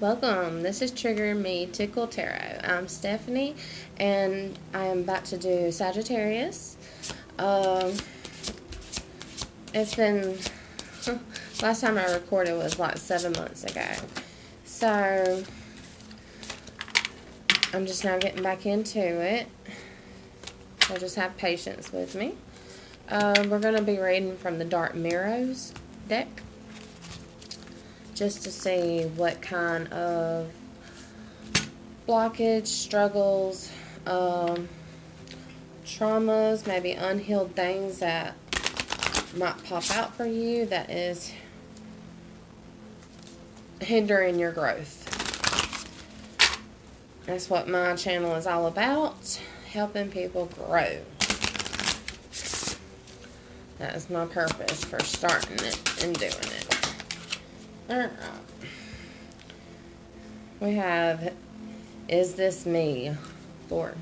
Welcome. This is Trigger Me Tickle Tarot. I'm Stephanie, and I am about to do Sagittarius. It's been last time I recorded was like 7 months ago, so I'm just now getting back into it. So just have patience with me. We're going to be reading from the Dark Mirrors deck, just to see what kind of blockage, struggles, traumas, maybe unhealed things that might pop out for you that is hindering your growth. That's what my channel is all about, helping people grow. That is my purpose for starting it and doing it. Alright. We have, Is This Me? 4.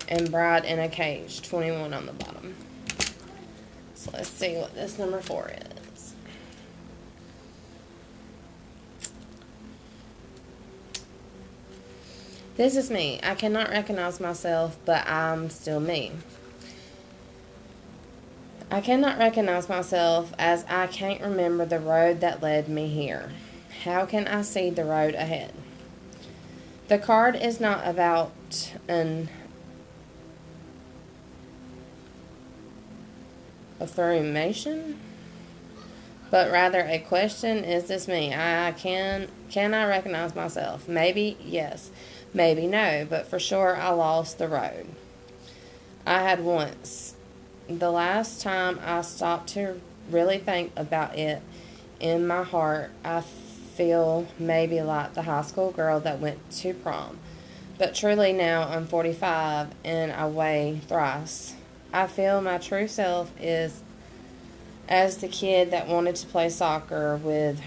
And Bride in a Cage, 21 on the bottom. So let's see what this number 4 is. This is me. I cannot recognize myself, but I'm still me. I cannot recognize myself as I can't remember the road that led me here. How can I see the road ahead? The card is not about an affirmation, but rather a question. Is this me? Can I recognize myself? Maybe yes, maybe no, but for sure I lost the road. I had once. The last time I stopped to really think about it, in my heart, I feel maybe like the high school girl that went to prom. But truly now I'm 45 and I weigh thrice. I feel my true self is as the kid that wanted to play soccer with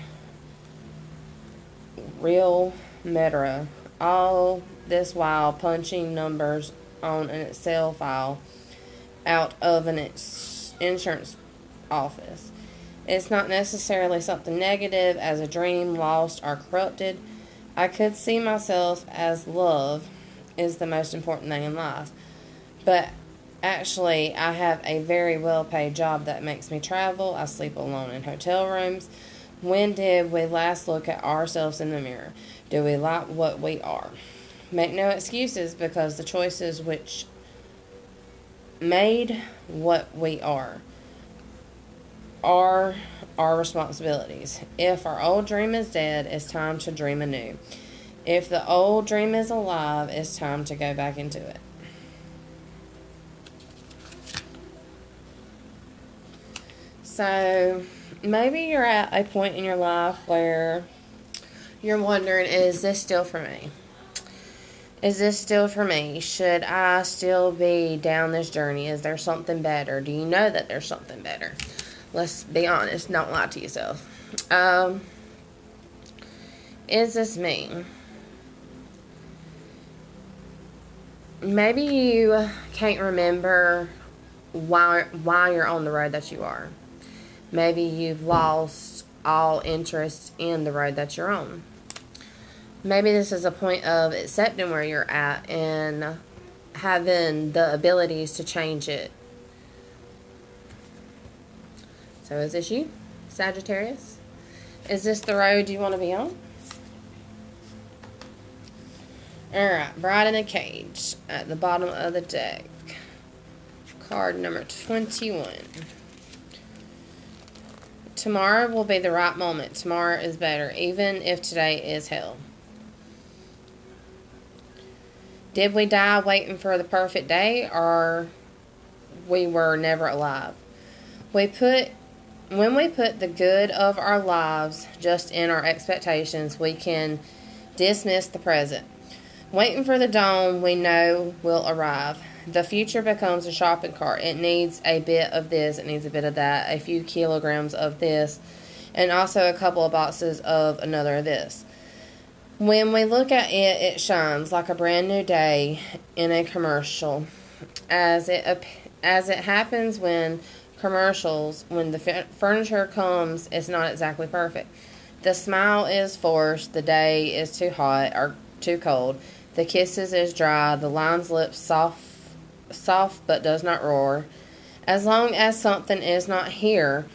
real Meta. All this while punching numbers on an Excel file out of an insurance office. It's not necessarily something negative as a dream lost or corrupted. I could see myself as love is the most important thing in life. But actually, I have a very well-paid job that makes me travel. I sleep alone in hotel rooms. When did we last look at ourselves in the mirror? Do we like what we are? Make no excuses, because the choices which made what we are our responsibilities. If our old dream is dead, it's time to dream anew. If the old dream is alive, it's time to go back into it. So maybe you're at a point in your life where you're wondering, is this still for me? Is this still for me? Should I still be down this journey? Is there something better? Do you know that there's something better? Let's be honest. Don't lie to yourself. Is this me? Maybe you can't remember why you're on the road that you are. Maybe you've lost all interest in the road that you're on. Maybe this is a point of accepting where you're at and having the abilities to change it. So is this you, Sagittarius? Is this the road you want to be on? Alright, Bride in a Cage at the bottom of the deck. Card number 21. Tomorrow will be the right moment. Tomorrow is better, even if today is hell. Did we die waiting for the perfect day, or we were never alive? When we put the good of our lives just in our expectations, we can dismiss the present. Waiting for the dawn we know will arrive. The future becomes a shopping cart. It needs a bit of this, it needs a bit of that, a few kilograms of this, and also a couple of boxes of another of this. When we look at it, it shines like a brand new day in a commercial. As it happens when commercials, when the furniture comes, it's not exactly perfect. The smile is forced. The day is too hot or too cold. The kisses is dry. The lion's lips soft but does not roar. As long as something is not here,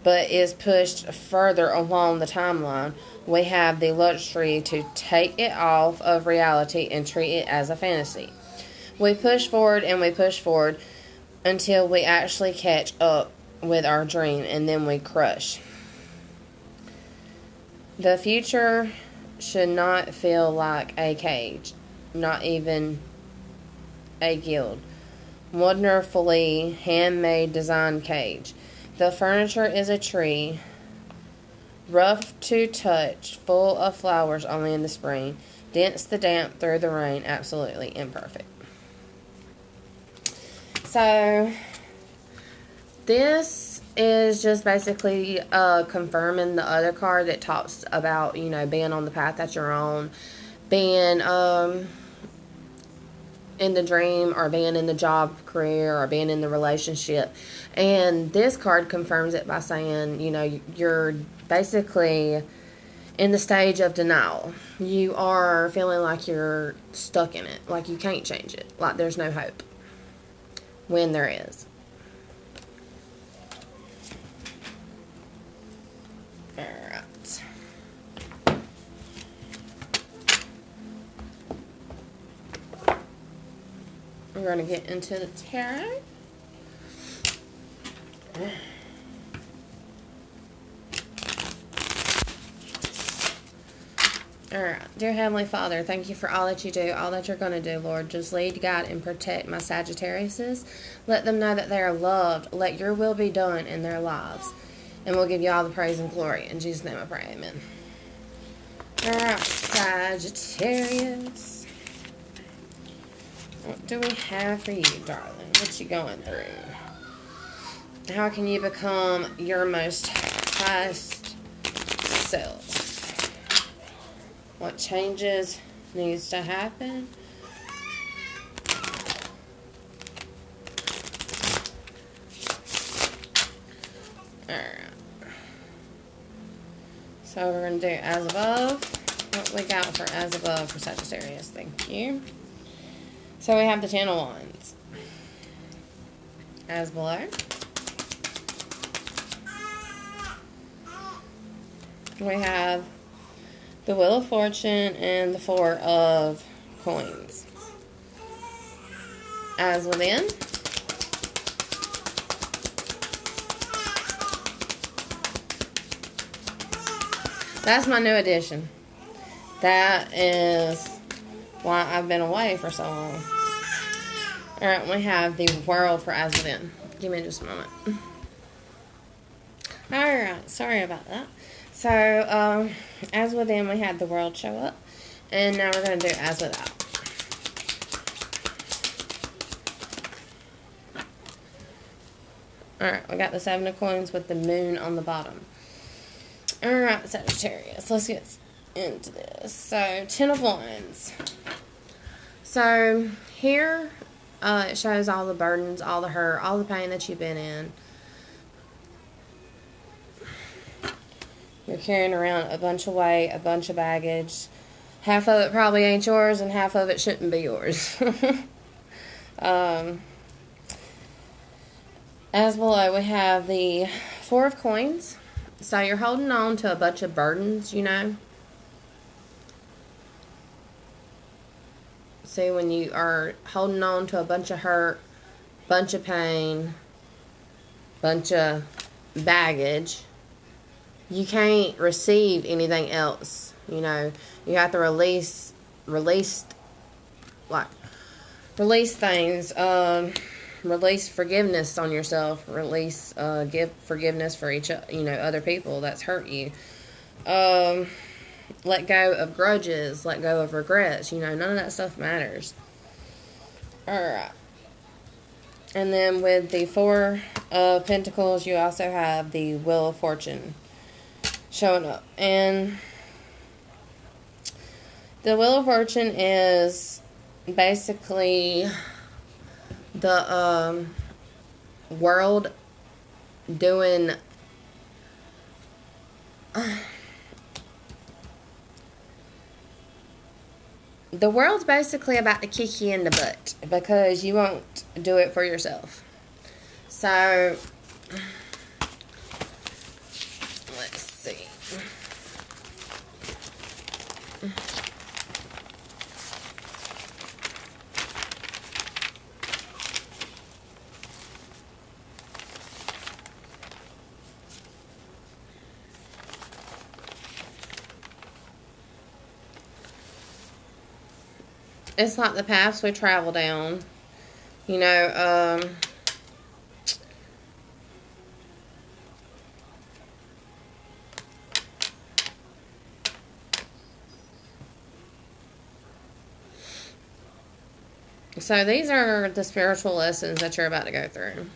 but is pushed further along the timeline, we have the luxury to take it off of reality and treat it as a fantasy. We push forward and we push forward until we actually catch up with our dream, and then we crush. The future should not feel like a cage, not even a guild. Wonderfully handmade design cage. The furniture is a tree, rough to touch, full of flowers only in the spring. Dense the damp through the rain, absolutely imperfect. So, this is just basically confirming the other card that talks about, being on the path that you're on, being in the dream, or being in the job career, or being in the relationship. And this card confirms it by saying, you're basically in the stage of denial. You are feeling like you're stuck in it, like you can't change it, like there's no hope, when there is. Alright. We're going to get into the tarot. Alright. Dear Heavenly Father, thank you for all that you do, all that you're going to do, Lord. Just lead, guide, and protect my Sagittariuses. Let them know that they are loved. Let your will be done in their lives. And we'll give you all the praise and glory. In Jesus' name I pray, amen. Alright, Sagittarius. What do we have for you, darling? What you going through? How can you become your most highest self? What changes needs to happen? Alright. So we're going to do as above. What we got for as above for Sagittarius. Thank you. So we have the Ten of Wands. As below. We have the Wheel of Fortune and the Four of Coins. As within. That's my new addition. That is why I've been away for so long. Alright, we have the World for as within. Give me just a moment. Alright, sorry about that. So, as within, we had the World show up. And now we're going to do as without. Alright, we got the Seven of Coins with the Moon on the bottom. Alright, Sagittarius, let's get into this. So, Ten of Wands. So, here, it shows all the burdens, all the hurt, all the pain that you've been in. You're carrying around a bunch of weight, a bunch of baggage. Half of it probably ain't yours, and half of it shouldn't be yours. As below, we have the Four of Coins. So you're holding on to a bunch of burdens, See, when you are holding on to a bunch of hurt, bunch of pain, bunch of baggage, you can't receive anything else. You have to release things. Release forgiveness on yourself. Give forgiveness for other people that's hurt you. Let go of grudges. Let go of regrets. None of that stuff matters. Alright. And then with the Four of Pentacles, you also have the Wheel of Fortune showing up. And the Wheel of Fortune is basically the world doing the world's basically about to kick you in the butt because you won't do it for yourself. So, let's see. It's like the paths we travel down. You know, so these are the spiritual lessons that you're about to go through.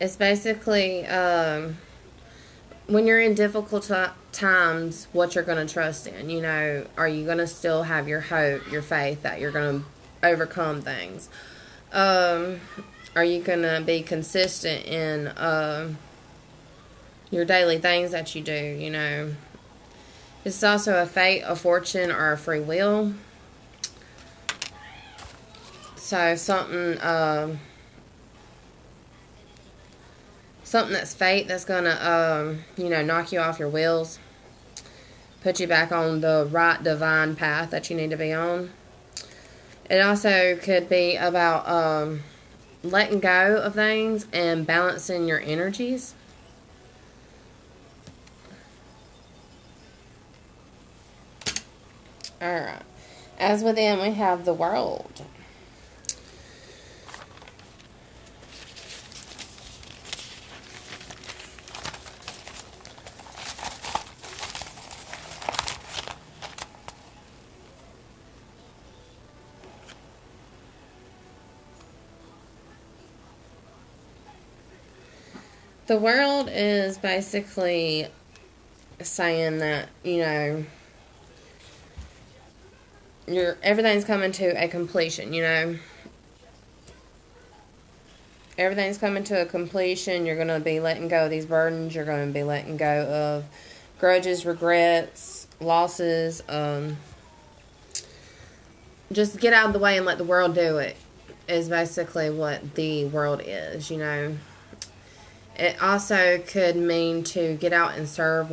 It's basically, when you're in difficult times, what you're going to trust in. You know, are you going to still have your hope, your faith that you're going to overcome things? Are you going to be consistent in your daily things that you do? You know, it's also a fate, a fortune, or a free will. So something that's fate that's gonna knock you off your wheels, put you back on the right divine path that you need to be on. It also could be about letting go of things and balancing your energies. Alright. As within, we have the world. The world is basically saying that, everything's coming to a completion, Everything's coming to a completion. You're going to be letting go of these burdens. You're going to be letting go of grudges, regrets, losses. Just get out of the way and let the world do it is basically what the world is, It also could mean to get out and serve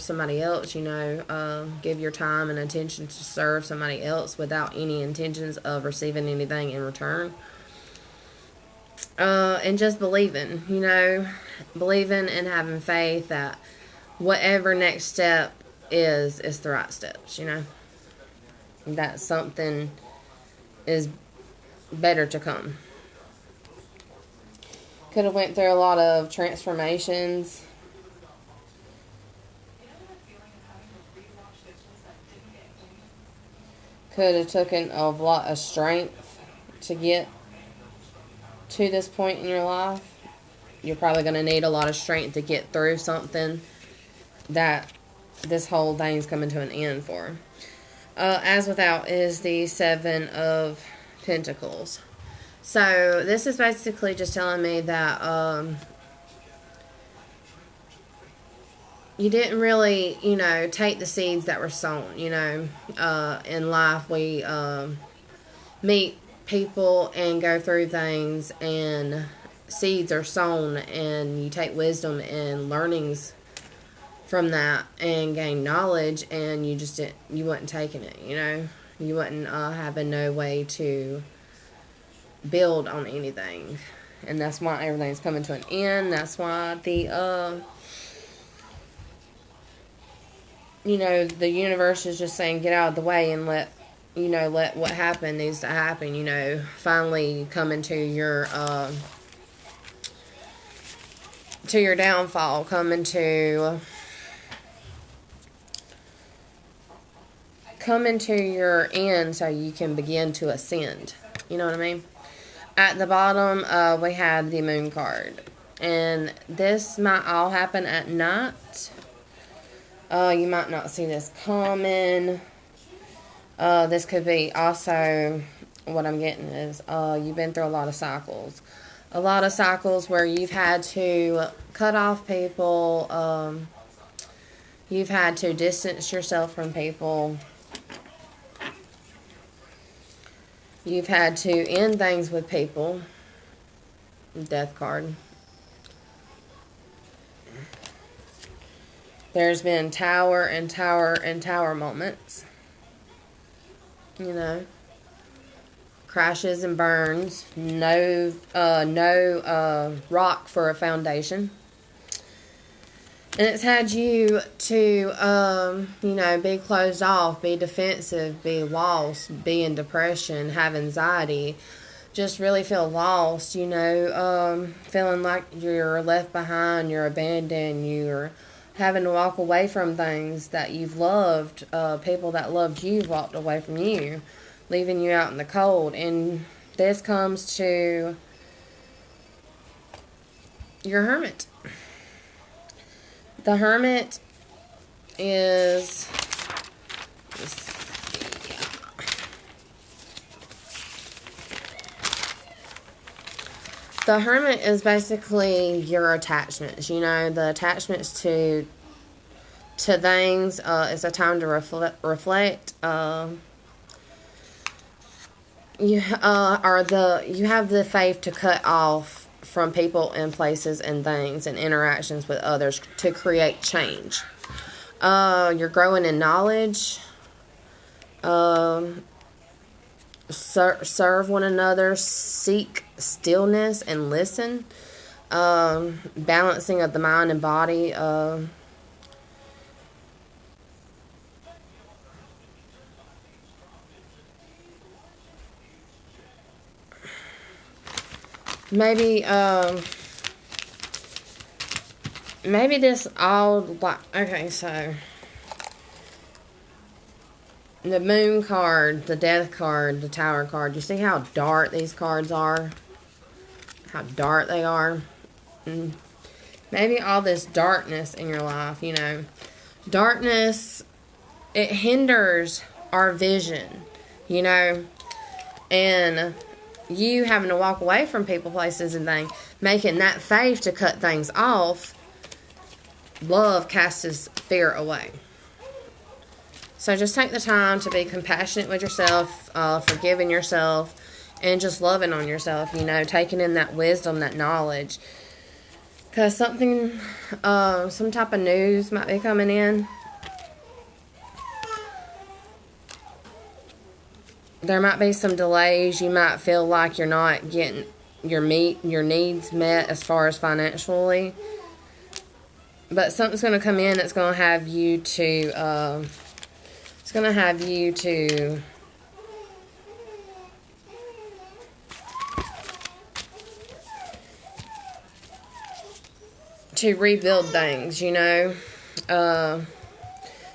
somebody else, give your time and attention to serve somebody else without any intentions of receiving anything in return. And just believing and having faith that whatever next step is the right steps, that something is better to come. Could have went through a lot of transformations. Could have taken a lot of strength to get to this point in your life. You're probably going to need a lot of strength to get through something that this whole thing's coming to an end for. As without is the Seven of Pentacles. So this is basically just telling me that you didn't really, take the seeds that were sown. In life we meet people and go through things, and seeds are sown, and you take wisdom and learnings from that and gain knowledge, and you wasn't taking it. You wasn't having no way to build on anything, and that's why everything's coming to an end. That's why the the universe is just saying get out of the way and let what happened needs to happen. Finally come into your downfall, come into your end so you can begin to ascend. You know what I mean? At the bottom, we have the Moon card. And this might all happen at night. You might not see this coming. This could be also, what I'm getting is, you've been through a lot of cycles. a lot of cycles where you've had to cut off people, you've had to distance yourself from people, you've had to end things with people. Death card. There's been tower and tower and tower moments. You know, crashes and burns. No rock for a foundation. And it's had you to, be closed off, be defensive, be lost, be in depression, have anxiety, just really feel lost, feeling like you're left behind, you're abandoned, you're having to walk away from things that you've loved, people that loved you walked away from you, leaving you out in the cold. And this comes to your Hermit. The Hermit is, the Hermit is basically your attachments, the attachments to things. It's a time to reflect. You have the faith to cut off from people and places and things and interactions with others to create change. You're growing in knowledge. Serve one another. Seek stillness and listen. Balancing of the mind and body. Maybe this all, okay, so the Moon card, the Death card, the Tower card, you see how dark these cards are? How dark they are? Maybe all this darkness in your life, darkness, it hinders our vision, and you having to walk away from people, places, and things, making that faith to cut things off. Love casts fear away. So just take the time to be compassionate with yourself, forgiving yourself, and just loving on yourself, taking in that wisdom, that knowledge. Because some type of news might be coming in. There might be some delays. You might feel like you're not getting your needs met as far as financially. But something's going to come in that's going to have you to, to rebuild things, You've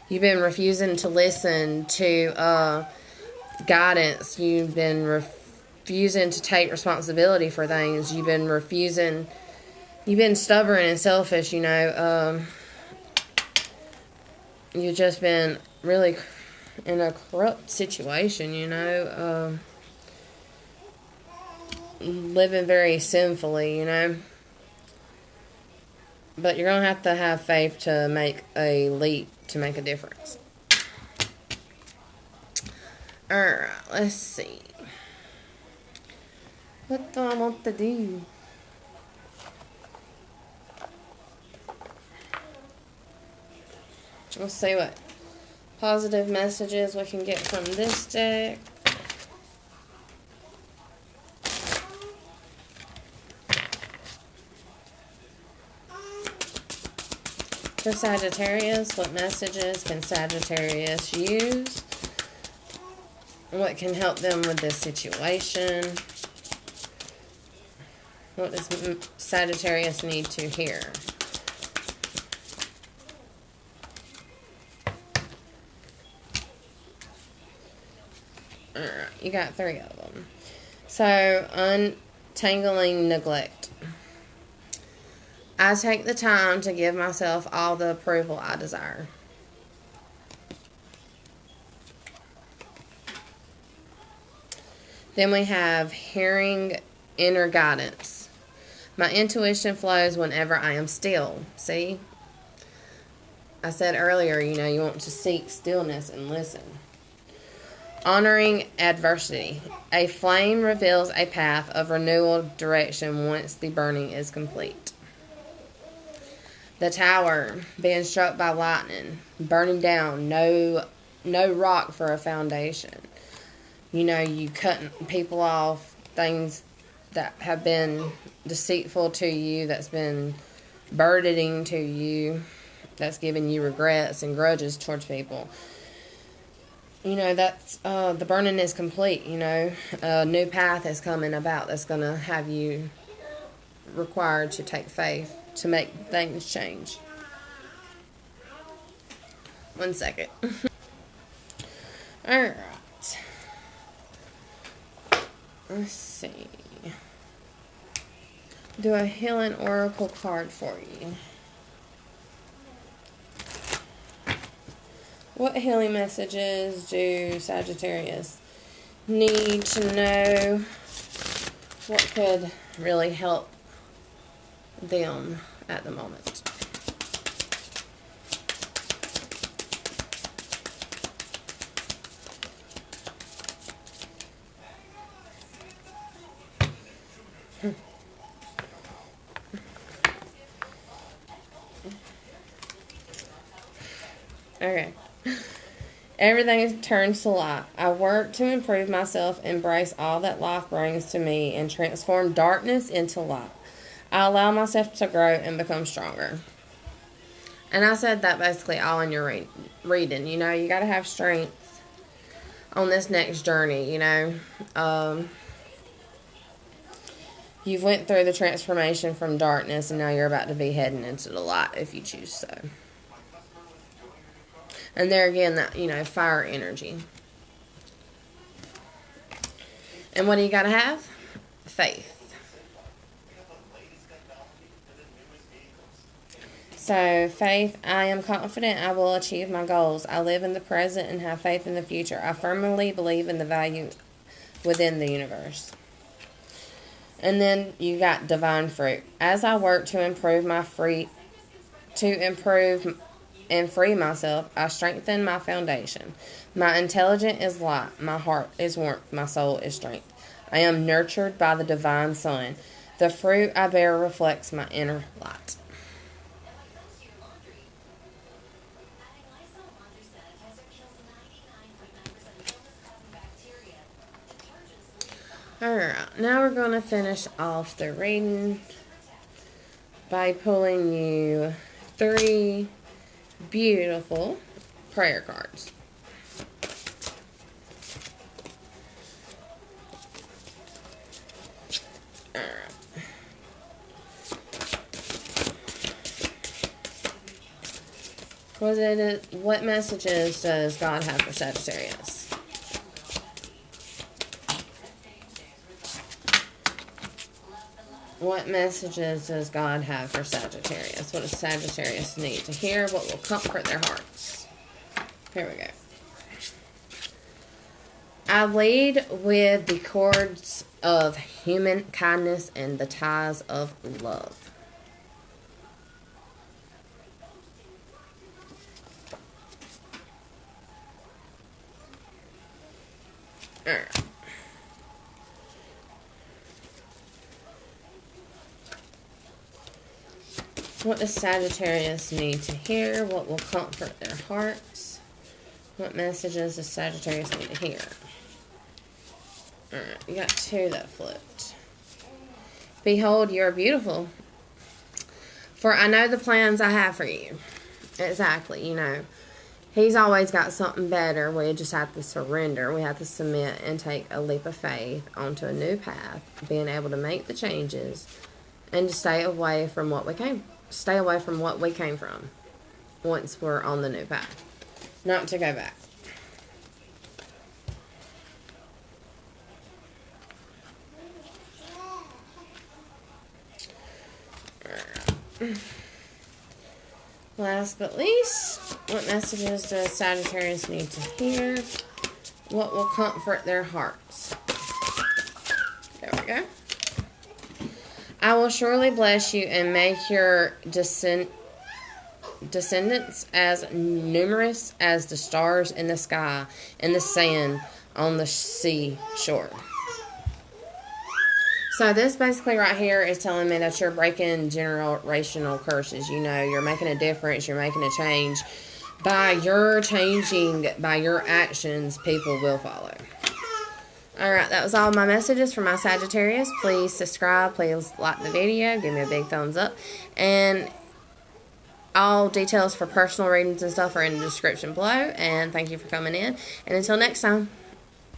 been refusing to listen to, guidance. You've been refusing to take responsibility for things. You've been stubborn and selfish, You've just been really in a corrupt situation, living very sinfully, But you're going to have faith to make a leap to make a difference. Alright, let's see. What do I want to do? Let's see what positive messages we can get from this deck. For Sagittarius, what messages can Sagittarius use? What can help them with this situation? What does Sagittarius need to hear? Alright, you got 3 of them. So, untangling neglect. I take the time to give myself all the approval I desire. Then we have hearing inner guidance. My intuition flows whenever I am still. See? I said earlier, you want to seek stillness and listen. Honoring adversity. A flame reveals a path of renewal direction once the burning is complete. The tower, being struck by lightning, burning down, no rock for a foundation. You cutting people off, things that have been deceitful to you, that's been burdening to you, that's giving you regrets and grudges towards people. That's the burning is complete. A new path is coming about that's going to have you required to take faith to make things change. 1 second. Alright. Let's see. Do a healing oracle card for you. What healing messages do Sagittarius need to know? What could really help them at the moment? Okay. Everything turns to light. I work to improve myself, embrace all that life brings to me, and transform darkness into light. I allow myself to grow and become stronger. And I said that basically all in your reading. You got to have strength on this next journey, You've went through the transformation from darkness, and now you're about to be heading into the light if you choose so. And there again, that, fire energy. And what do you got to have? Faith. So, faith, I am confident I will achieve my goals. I live in the present and have faith in the future. I firmly believe in the value within the universe. And then you got divine fruit. As I work to improve and free myself, I strengthen my foundation. My intelligence is light, my heart is warmth, my soul is strength. I am nurtured by the divine sun. The fruit I bear reflects my inner light. Alright, now we're going to finish off the reading by pulling you 3 beautiful prayer cards. Alright. What messages does God have for Sagittarius? What messages does God have for Sagittarius? What does Sagittarius need to hear? What will comfort their hearts? Here we go. I lead with the cords of human kindness and the ties of love. All right. What does Sagittarius need to hear? What will comfort their hearts? What messages does Sagittarius need to hear? Alright, you got 2 that flipped. Behold, you are beautiful. For I know the plans I have for you. Exactly, He's always got something better. We just have to surrender. We have to submit and take a leap of faith onto a new path. Being able to make the changes and to stay away from what we came from once we're on the new path. Not to go back. Last but least, what messages does Sagittarius need to hear? What will comfort their hearts? There we go. I will surely bless you and make your descendants as numerous as the stars in the sky and the sand on the seashore. So this basically right here is telling me that you're breaking generational curses. You know, you're making a difference. You're making a change. By your changing, by your actions, people will follow. Alright, that was all my messages for my Sagittarius. Please subscribe. Please like the video. Give me a big thumbs up. And all details for personal readings and stuff are in the description below. And thank you for coming in. And until next time.